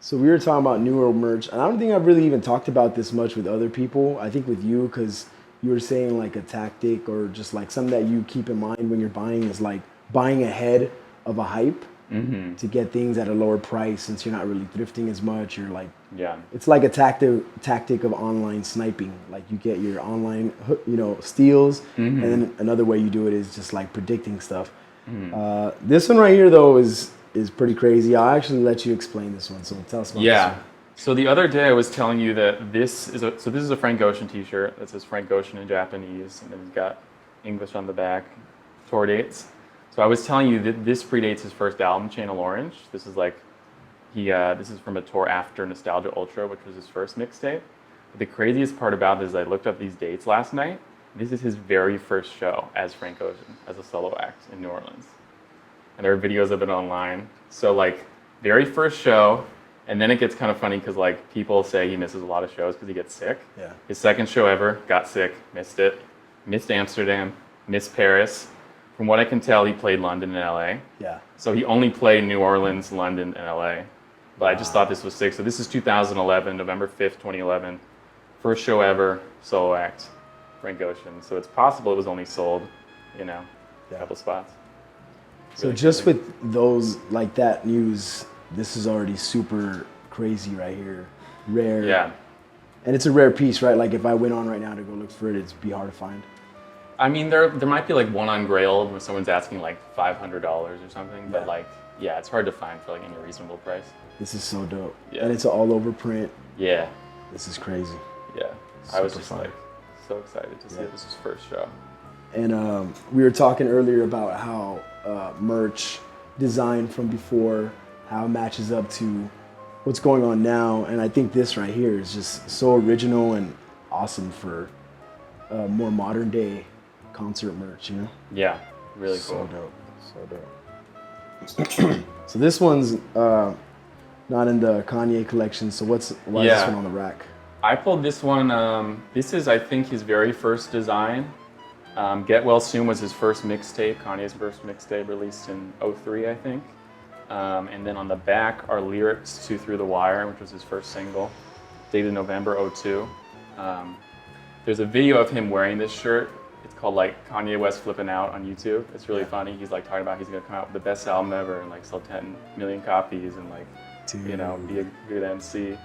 So we were talking about newer merch, and I don't think I've really even talked about this much with other people. I think with you, because you were saying like a tactic or just like something that you keep in mind when you're buying is like buying ahead of a hype to get things at a lower price since you're not really thrifting as much. You're like, it's like a tactic of online sniping. Like you get your online, steals, and then another way you do it is just like predicting stuff. This one right here though is pretty crazy. I'll actually let you explain this one. So tell us about this one. So the other day I was telling you that this is a Frank Ocean t-shirt that says Frank Ocean in Japanese, and then he's got English on the back, tour dates. So I was telling you that this predates his first album, Channel Orange. This is like this is from a tour after Nostalgia Ultra, which was his first mixtape. But the craziest part about it is I looked up these dates last night. This is his very first show as Frank Ocean, as a solo act in New Orleans. And there are videos of it online. So like very first show, and then it gets kind of funny because like people say he misses a lot of shows because he gets sick. Yeah. His second show ever, got sick, missed it, missed Amsterdam, missed Paris. From what I can tell, he played London and LA. Yeah. So he only played New Orleans, London, and LA. But I just thought this was sick. So this is 2011, November 5th, 2011. First show ever, solo act, Frank Ocean. So it's possible it was only sold, a couple spots. So really just crazy. With those, like that news, this is already super crazy right here. Rare. Yeah. And it's a rare piece, right? Like if I went on right now to go look for it, it'd be hard to find. I mean, there might be like one on Grail where someone's asking like $500 or something, but it's hard to find for like any reasonable price. This is so dope. Yeah. And it's an all over print. Yeah. This is crazy. Yeah. Super I was just fun. like so excited to see it was his first show. And we were talking earlier about how merch design from before, how it matches up to what's going on now. And I think this right here is just so original and awesome for more modern day concert merch, Yeah, really So cool. dope. So this one's not in the Kanye collection. So why is this one on the rack? I pulled this one. This is, I think, his very first design. Get Well Soon was his first mixtape, Kanye's first mixtape, released in 2003, I think. And then on the back are lyrics to Through the Wire, which was his first single, dated November 2002. There's a video of him wearing this shirt. It's called like Kanye West Flipping Out on YouTube. It's really funny. He's like talking about he's gonna come out with the best album ever and like sell 10 million copies and like, be a good MC.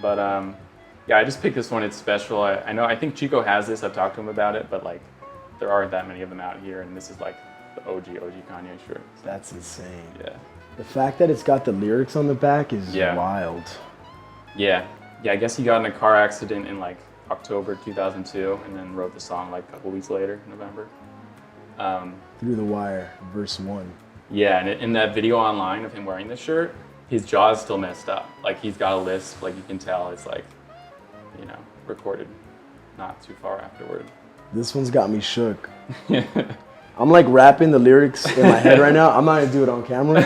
But I just picked this one. It's special. I think Chico has this. I've talked to him about it, but like there aren't that many of them out here, and this is like the OG Kanye shirt. So, that's insane. Yeah. The fact that it's got the lyrics on the back is wild. Yeah. I guess he got in a car accident in like October 2002, and then wrote the song like a couple weeks later, November. Through the Wire, verse 1. Yeah, and in that video online of him wearing this shirt, his jaw is still messed up. Like he's got a lisp, like you can tell it's like, recorded not too far afterward. This one's got me shook. I'm like rapping the lyrics in my head right now. I'm not gonna do it on camera,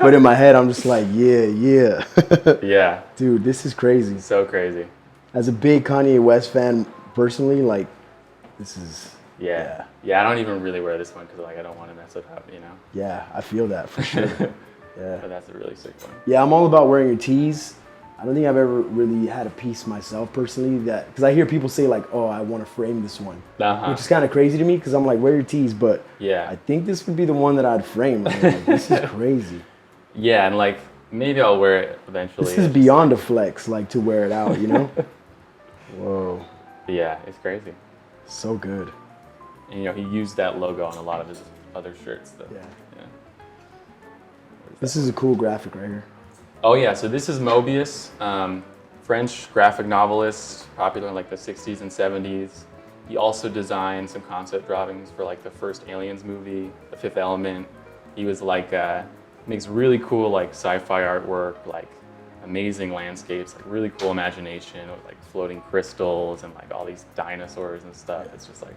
but in my head I'm just like, yeah. Yeah. Dude, this is crazy. So crazy. As a big Kanye West fan, personally, like, this is... Yeah, I don't even really wear this one because like I don't want to mess it up, Yeah, I feel that for sure. Yeah. But that's a really sick one. Yeah, I'm all about wearing your tees. I don't think I've ever really had a piece myself personally because I hear people say like, oh, I want to frame this one, which is kind of crazy to me because I'm like, wear your tees, but I think this would be the one that I'd frame. Like, this is crazy. Yeah, and like maybe I'll wear it eventually. This is beyond a flex, like to wear it out, Whoa. Yeah, it's crazy. So good. And he used that logo on a lot of his other shirts though. Yeah. This is a cool graphic right here. Oh yeah, so this is Mobius, French graphic novelist, popular in like the 60s and 70s. He also designed some concept drawings for like the first Aliens movie, The Fifth Element. He was like, makes really cool like sci-fi artwork, like amazing landscapes, like really cool imagination with like floating crystals and like all these dinosaurs and stuff. It's just like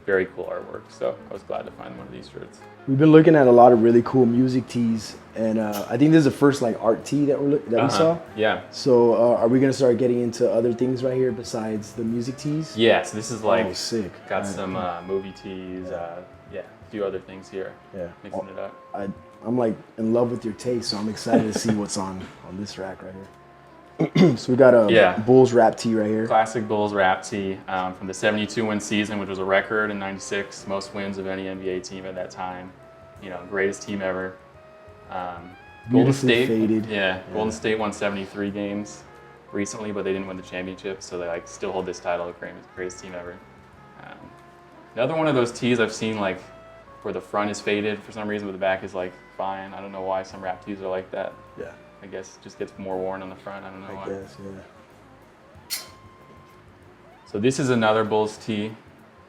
very cool artwork. So I was glad to find one of these shirts. We've been looking at a lot of really cool music tees, and I think this is the first like art tee that we saw. Yeah. So are we gonna start getting into other things right here besides the music tees? Yeah. So this is like sick. Got some movie tees. A few other things here. Yeah. Mixing it up. I'm like in love with your taste, so I'm excited to see what's on this rack right here. So we got a Yeah. Bulls rap tee right here. Classic Bulls rap tee from the 72 win season, which was a record in '96, most wins of any NBA team at that time. Greatest team ever. Golden State, faded. Golden State won 73 games recently, but they didn't win the championship, so they still hold this title of greatest team ever. Another one of those tees I've seen where the front is faded for some reason, but the back is fine. I don't know why some rap tees are like that. Yeah. I guess it just gets more worn on the front. I don't know why. I guess, yeah. So this is another Bulls tee,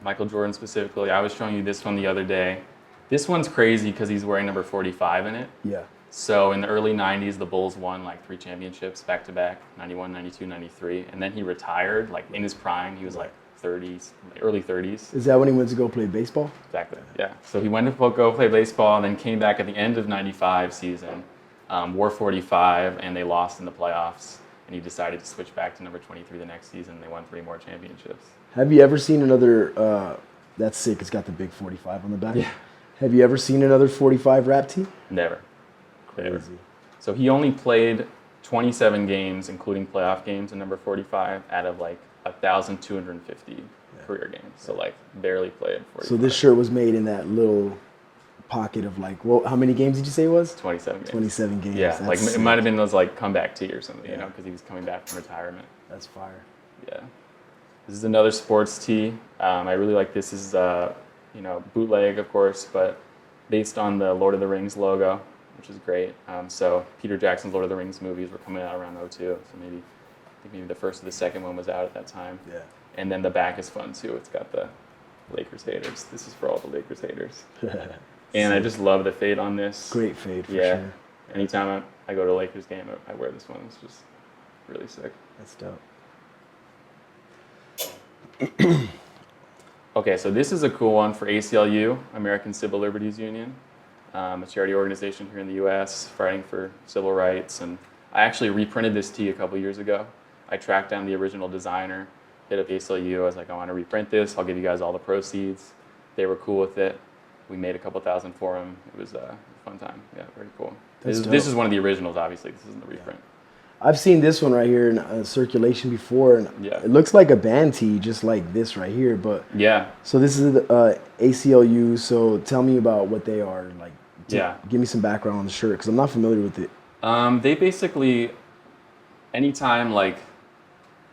Michael Jordan specifically. I was showing you this one the other day. This one's crazy because he's wearing number 45 in it. Yeah. So in the early 90s, the Bulls won 3 championships back to back, 91, 92, 93. And then he retired in his prime. He was 30s, early 30s. Is that when he went to go play baseball? Exactly, yeah. So he went to go play baseball and then came back at the end of 95 season, wore 45, and they lost in the playoffs. And he decided to switch back to number 23 the next season. They won 3 more championships. Have you ever seen another, that's sick, it's got the big 45 on the back. Yeah. Have you ever seen another 45 rap tee? Never. Crazy. So he only played 27 games, including playoff games, in number 45 out of 1,250 career games. So barely played 45. So this shirt was made in that little pocket of how many games did you say it was? 27 games. 27 games. Yeah, That's it sick. might have been those comeback tee or something, because he was coming back from retirement. That's fire. Yeah. This is another sports tee. I really like this. This is bootleg, of course, but based on the Lord of the Rings logo, which is great. So Peter Jackson's Lord of the Rings movies were coming out around '02, so maybe the first or the second one was out at that time. Yeah. And then the back is fun too. It's got the Lakers haters. This is for all the Lakers haters. And I just love the fade on this. Great fade for sure. Anytime I go to a Lakers game, I wear this one. It's just really sick. That's dope. Okay, so this is a cool one for ACLU, American Civil Liberties Union. A charity organization here in the U.S. fighting for civil rights. And I actually reprinted this tee a couple years ago. I tracked down the original designer, hit up ACLU. I was like, I want to reprint this. I'll give you guys all the proceeds. They were cool with it. We made a couple thousand for them. It was a fun time. Yeah, very cool. This is one of the originals, obviously. This isn't the reprint. I've seen this one right here in circulation before, and Yeah. it looks like a band tee, just like this right here. But Yeah. so this is the ACLU. So tell me about what they are. Give me some background on the shirt because I'm not familiar with it. They basically, anytime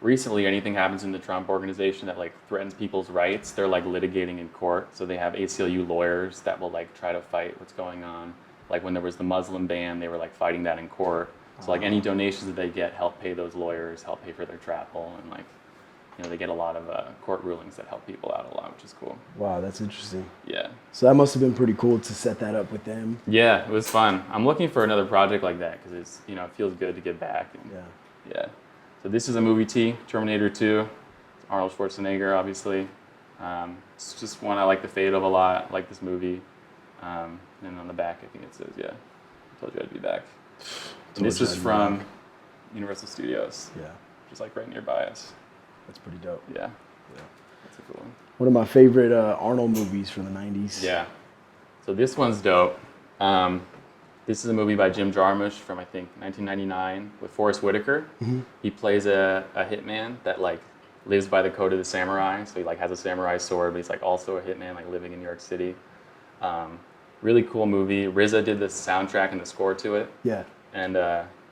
recently anything happens in the Trump organization that threatens people's rights, they're litigating in court. So they have ACLU lawyers that will try to fight what's going on. When there was the Muslim ban, they were fighting that in court. So any donations that they get help pay those lawyers, help pay for their travel, and they get a lot of court rulings that help people out a lot, which is cool. Wow, that's interesting. Yeah. So that must have been pretty cool to set that up with them. Yeah, it was fun. I'm looking for another project like that because it's it feels good to get back. And, yeah. So this is a movie tee, Terminator 2. It's Arnold Schwarzenegger, obviously. It's just one I like the fade of a lot. I like this movie. And on the back, I think it says, I told you I'd be back. And this is from Universal Studios. Yeah. Just right nearby us. That's pretty dope. Yeah. That's a cool one. One of my favorite Arnold movies from the 90s. Yeah. So this one's dope. This is a movie by Jim Jarmusch from, I think, 1999 with Forrest Whitaker. Mm-hmm. He plays a hitman that lives by the code of the samurai. So he has a samurai sword, but he's also a hitman living in New York City. Really cool movie. RZA did the soundtrack and the score to it. Yeah. And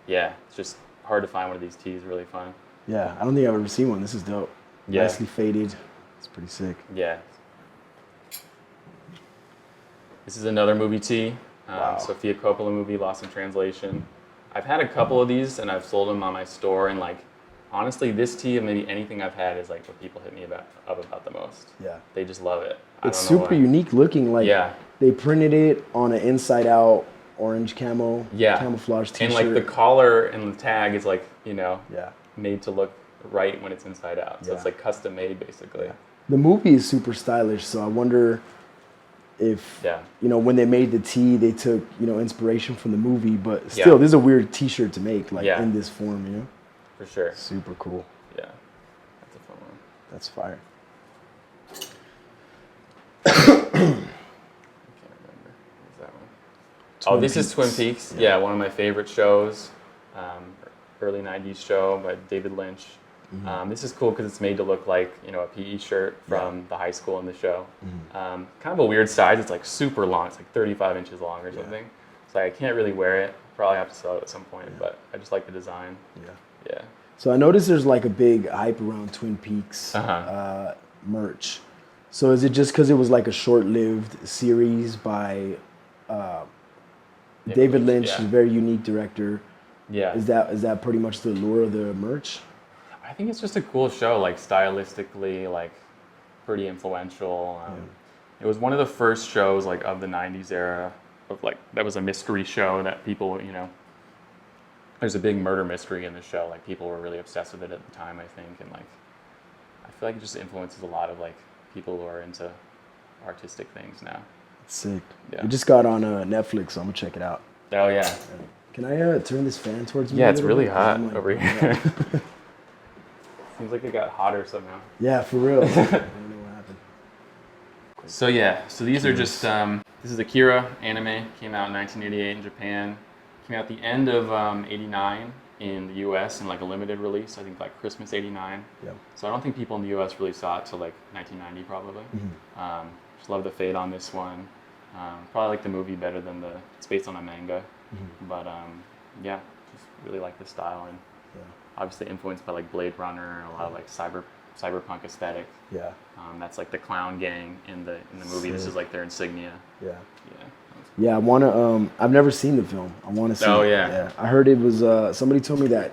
it's just hard to find one of these tees. Really fun. Yeah, I don't think I've ever seen one. This is dope. Yeah. Nicely faded. It's pretty sick. Yeah. This is another movie tee. Wow. Sofia Coppola movie, Lost in Translation. I've had a couple of these and I've sold them on my store. And honestly, this tee of maybe anything I've had is what people hit me about the most. Yeah. They just love it. It's super unique looking. They printed it on an inside out orange camouflage t-shirt. And the collar and the tag is yeah. made to look right when it's inside out. So it's custom made basically. Yeah. The movie is super stylish, so I wonder if when they made the tee, they took inspiration from the movie, but still, this is a weird T-shirt to make in this form, For sure. Super cool. Yeah, that's a fun one. That's fire. I can't remember. What's that one? Twin This is Twin Peaks. Yeah. One of my favorite shows. early 90s show by David Lynch. This is cool because it's made to look like, you know, a PE shirt from the high school in the show. Kind of a weird size. It's like super long. It's like 35 inches long or something. So I can't really wear it. Probably have to sell it at some point, but I just like the design. Yeah. So I noticed there's like a big hype around Twin Peaks merch. So is it just because it was like a short-lived series by David Lynch, a very unique director? Yeah. Is that pretty much the allure of the merch? I think it's just a cool show, like stylistically, like pretty influential. It was one of the first shows like of the 90s era of like, that was a mystery show that people, you know, there's a big murder mystery in the show. Like people were really obsessed with it at the time, I think. And like, I feel like it just influences a lot of like people who are into artistic things now. Sick. Yeah. It just got on Netflix, so I'm gonna check it out. Oh yeah. Can I turn this fan towards me? Yeah, it's really bit? hot Like, over here. Seems like it got hotter somehow. Yeah, for real. I don't know what happened. So these are just, this is Akira anime, came out in 1988 in Japan. Came out the end of 89 in the US in like a limited release, I think like Christmas 89. Yeah. So I don't think people in the US really saw it till like 1990 probably. Just love the fade on this one. Probably like the movie better than it's based on a manga. But yeah, just really like the style and obviously influenced by like Blade Runner and a lot of like cyberpunk aesthetic. Yeah. That's like the clown gang in the movie. This is like their insignia. Yeah. Yeah. Yeah, I wanna. I've never seen the film. I wanna see. Oh it. yeah. I heard it was. Somebody told me that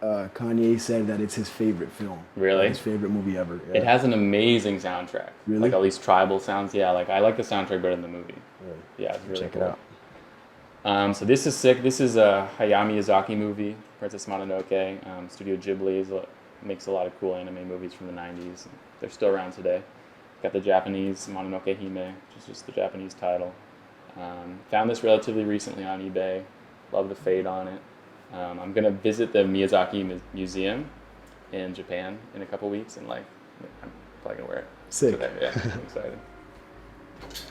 Kanye said that it's his favorite film. Really? His favorite movie ever. Yeah. It has an amazing soundtrack. Really? Like all these tribal sounds. Yeah, like I like the soundtrack better than the movie. Really? Yeah, it's really Check cool. it out. So this is sick. This is a Hayao Miyazaki movie, Princess Mononoke. Studio Ghibli makes a lot of cool anime movies from the 90s. They're still around today. Got the Japanese Mononoke Hime, which is just the Japanese title. Found this relatively recently on eBay. Love the fade on it. I'm gonna visit the Miyazaki Museum in Japan in a couple weeks, and like I'm probably gonna wear it. Sick. Today. Yeah, I'm excited.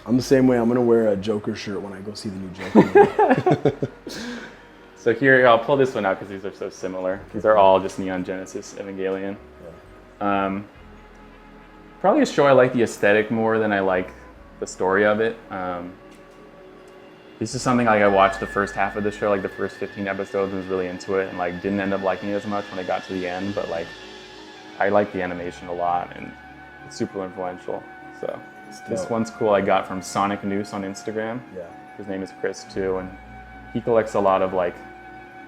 I'm the same way. I'm gonna wear a Joker shirt when I go see the new Joker movie. So here, I'll pull this one out because these are so similar. These are all just Neon Genesis Evangelion. Yeah. Probably a show I like the aesthetic more than I like the story of it. This is something like I watched the first half of the show, like the first 15 episodes, and was really into it, and like didn't end up liking it as much when I got to the end. But like, I like the animation a lot, and it's super influential. So this one's cool. I got from Sonic Noose on Instagram. Yeah. His name is Chris too, and he collects a lot of like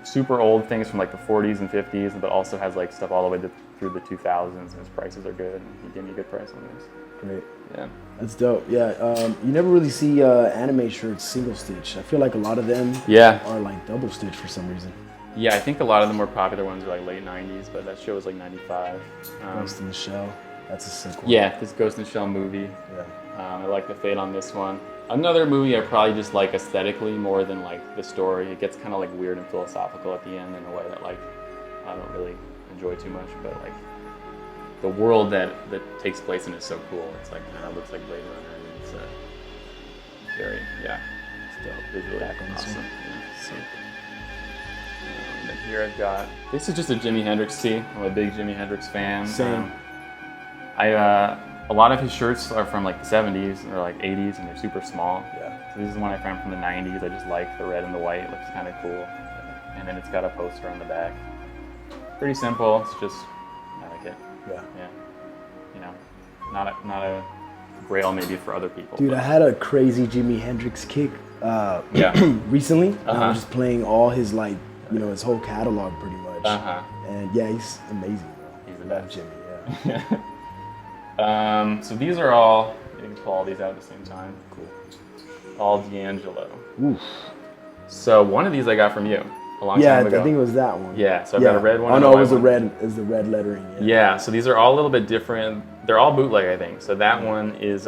super old things from like the 40s and 50s, but also has like stuff all the way through the 2000s, and his prices are good. And he gave me a good price on this. Great. Yeah. That's dope. Yeah. You never really see anime shirts single stitch. I feel like a lot of them are like double stitch for some reason. Yeah, I think a lot of the more popular ones are like late 90s, but that show was like 95. Ghost in the Shell. That's a sick one. Yeah, this Ghost in the Shell movie. Yeah. I like the fade on this one. Another movie I probably just like aesthetically more than like the story. It gets kind of like weird and philosophical at the end in a way that like I don't really enjoy too much, but like the world that takes place in is so cool. It's like kind of looks like Blade Runner, and it's very it's dope. Visually awesome. Yeah. Sick. And then here I've got, this is just a Jimi Hendrix tee. I'm a big Jimi Hendrix fan. Same. A lot of his shirts are from like the 70s or like 80s, and they're super small. Yeah. So this is one I found from the 90s. I just like the red and the white. It looks kind of cool. And then it's got a poster on the back. Pretty simple. It's just, I like it. Yeah. Yeah. You know, not a grail maybe for other people. Dude, I had a crazy Jimi Hendrix kick recently. I was just playing all his like, his whole catalog pretty much. And yeah, he's amazing, bro. He's the best. Jimmy, yeah. So these are all, you can pull all these out at the same time. Cool. All DAngelo. Oof. So one of these I got from you a long time ago. I think it was that one. Yeah, so I've got a red one. Oh and no, a it was white the red. Is the red lettering? Yeah. So these are all a little bit different. They're all bootleg, I think. So that one is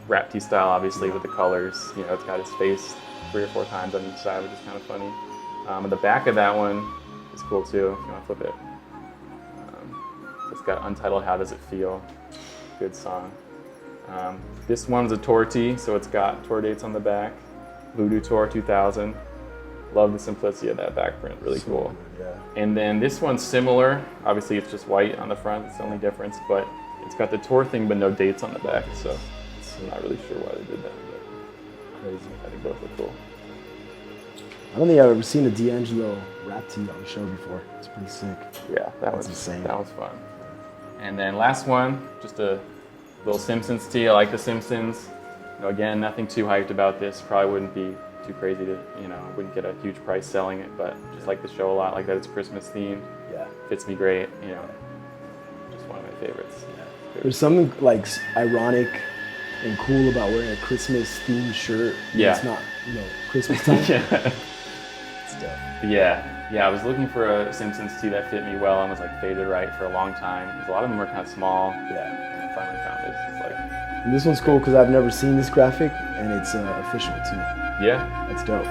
rap tee style, obviously, with the colors. It's got his face 3 or 4 times on each side, which is kind of funny. But the back of that one is cool too. If you want to flip it, it's got Untitled How Does It Feel? Good song. This one's a tour tee, so it's got tour dates on the back. Voodoo Tour 2000, Love the simplicity of that back print, really So cool. good, yeah. And then this one's similar. Obviously, it's just white on the front. It's the only difference, but it's got the tour thing, but no dates on the back. So I'm not really sure why they did that, but Crazy. I think both look cool. I don't think I've ever seen a DAngelo rap tee on the show before. It's pretty sick. Yeah, that was insane. That was fun. And then last one, just a little Simpsons tee. I like the Simpsons. You know, again, nothing too hyped about this. Probably wouldn't be too crazy to, wouldn't get a huge price selling it, but just like the show a lot. Like that it's Christmas themed. Yeah. Fits me great. Just one of my favorites. There's something like ironic and cool about wearing a Christmas themed shirt. Yeah. It's not, Christmas time. Yeah. It's dope. Yeah, I was looking for a Simpsons tee that fit me well and was like faded right for a long time. Because a lot of them were kind of small. Yeah. And I finally found this. It's like, And this one's cool because I've never seen this graphic and it's official too. yeah. That's dope.